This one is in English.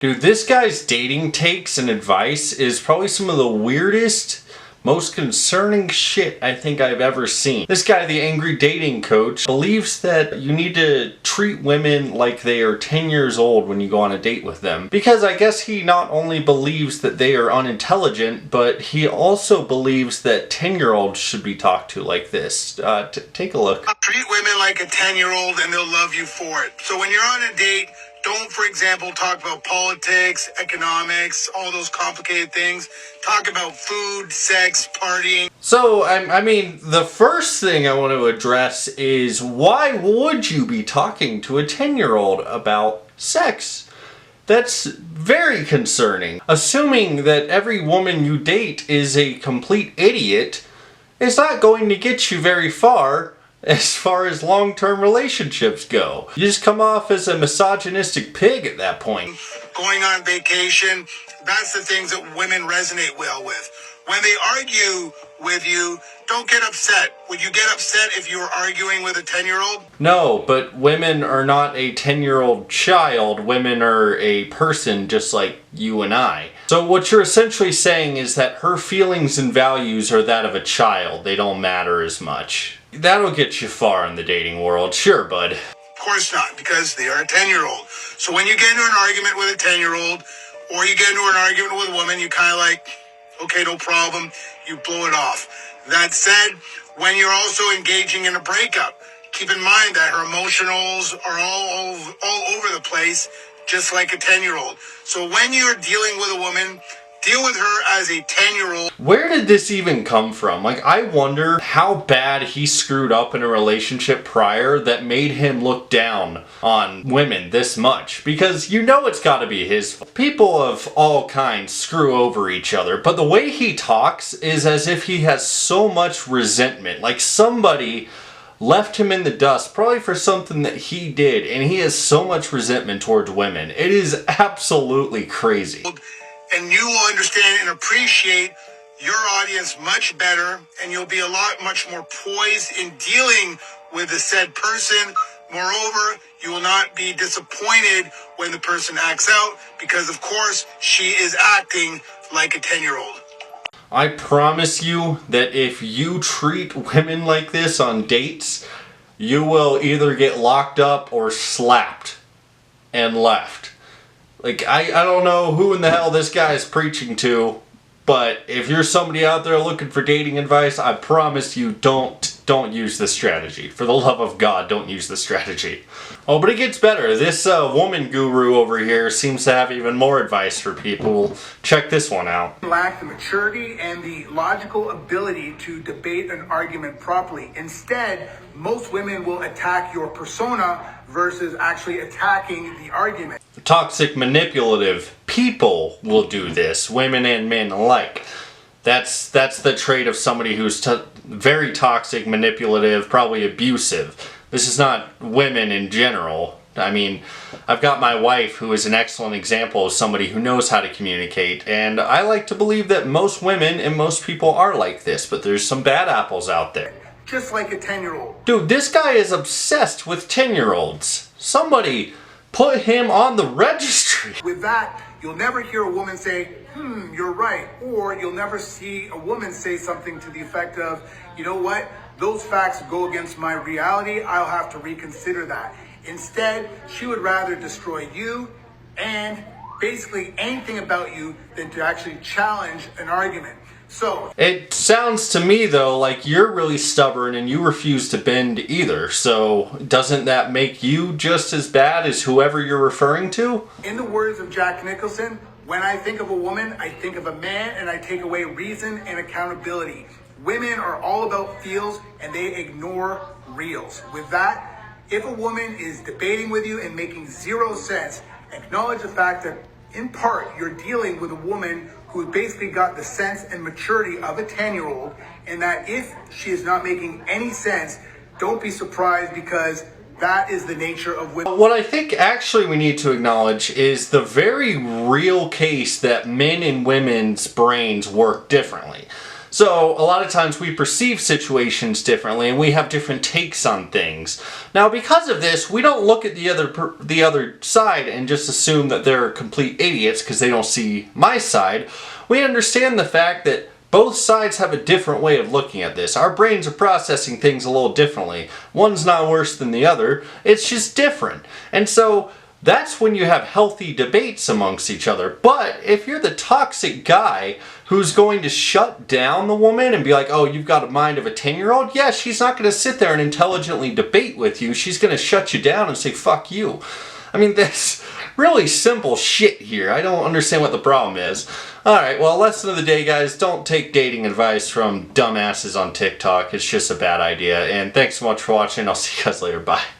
Dude, this guy's dating takes and advice is probably some of the weirdest, most concerning shit I think I've ever seen. This guy, the Angry Dating Coach, believes that you need to treat women like they are 10 years old when you go on a date with them. Because I guess he not only believes that they are unintelligent, but he also believes that 10-year-olds should be talked to like this. Take a look. Treat women like a 10-year-old and they'll love you for it. So when you're on a date, don't, for example, talk about politics, economics, all those complicated things. Talk about food, sex, partying. So, I mean, the first thing I want to address is why would you be talking to a 10-year-old about sex? That's very concerning. Assuming that every woman you date is a complete idiot is not going to get you very far as long-term relationships go. You just come off as a misogynistic pig at that point. Going on vacation, that's the things that women resonate well with. When they argue with you, don't get upset. Would you get upset if you were arguing with a 10-year-old? No, but women are not a 10-year-old child. Women are a person just like you and I. So what you're essentially saying is that her feelings and values are that of a child. They don't matter as much. That'll get you far in the dating world. Sure, bud. Of course not, because they are a 10-year-old. So when you get into an argument with a 10-year-old, or you get into an argument with a woman, you kind of like, okay, no problem, you blow it off. That said, when you're also engaging in a breakup, keep in mind that her emotionals are all over the place, just like a 10-year-old. So when you're dealing with a woman, deal with her as a 10-year-old. Where did this even come from? Like, I wonder how bad he screwed up in a relationship prior that made him look down on women this much. Because you know it's gotta be his fault. People of all kinds screw over each other, but the way he talks is as if he has so much resentment. Like somebody left him in the dust, probably for something that he did, and he has so much resentment towards women. It is absolutely crazy. And you will understand and appreciate your audience much better, and you'll be much more poised in dealing with the said person. Moreover, you will not be disappointed when the person acts out, because of course she is acting like a 10-year-old. I promise you that if you treat women like this on dates, you will either get locked up or slapped and left. Like, I don't know who in the hell this guy is preaching to, but if you're somebody out there looking for dating advice, I promise you don't use this strategy. For the love of God, don't use this strategy. Oh, but it gets better. This woman guru over here seems to have even more advice for people. Check this one out. Lack the maturity and the logical ability to debate an argument properly. Instead, most women will attack your persona versus actually attacking the argument. Toxic, manipulative people will do this, women and men alike. That's the trait of somebody who's very toxic, manipulative, probably abusive. This is not women in general. I mean, I've got my wife who is an excellent example of somebody who knows how to communicate, and I like to believe that most women and most people are like this, but there's some bad apples out there. Just like a 10-year-old. Dude, this guy is obsessed with 10-year-olds. Somebody put him on the registry. With that, you'll never hear a woman say, you're right. Or you'll never see a woman say something to the effect of, you know what, those facts go against my reality, I'll have to reconsider that. Instead, she would rather destroy you and basically anything about you than to actually challenge an argument. So it sounds to me though like you're really stubborn and you refuse to bend either. So doesn't that make you just as bad as whoever you're referring to? In the words of Jack Nicholson, when I think of a woman, I think of a man, and I take away reason and accountability. Women are all about feels and they ignore reals. With that, if a woman is debating with you and making zero sense, acknowledge the fact that in part you're dealing with a woman who basically got the sense and maturity of a 10-year-old, and that if she is not making any sense, don't be surprised, because that is the nature of women. What I think actually we need to acknowledge is the very real case that men and women's brains work differently. So a lot of times we perceive situations differently and we have different takes on things. Now because of this, we don't look at the other side and just assume that they're complete idiots because they don't see my side. We understand the fact that both sides have a different way of looking at this. Our brains are processing things a little differently. One's not worse than the other. It's just different. And so that's when you have healthy debates amongst each other. But if you're the toxic guy who's going to shut down the woman and be like, oh, you've got a mind of a 10-year-old, yeah, she's not going to sit there and intelligently debate with you. She's going to shut you down and say, fuck you. I mean, that's really simple shit here. I don't understand what the problem is. Alright, well, lesson of the day, guys. Don't take dating advice from dumbasses on TikTok. It's just a bad idea. And thanks so much for watching. I'll see you guys later. Bye.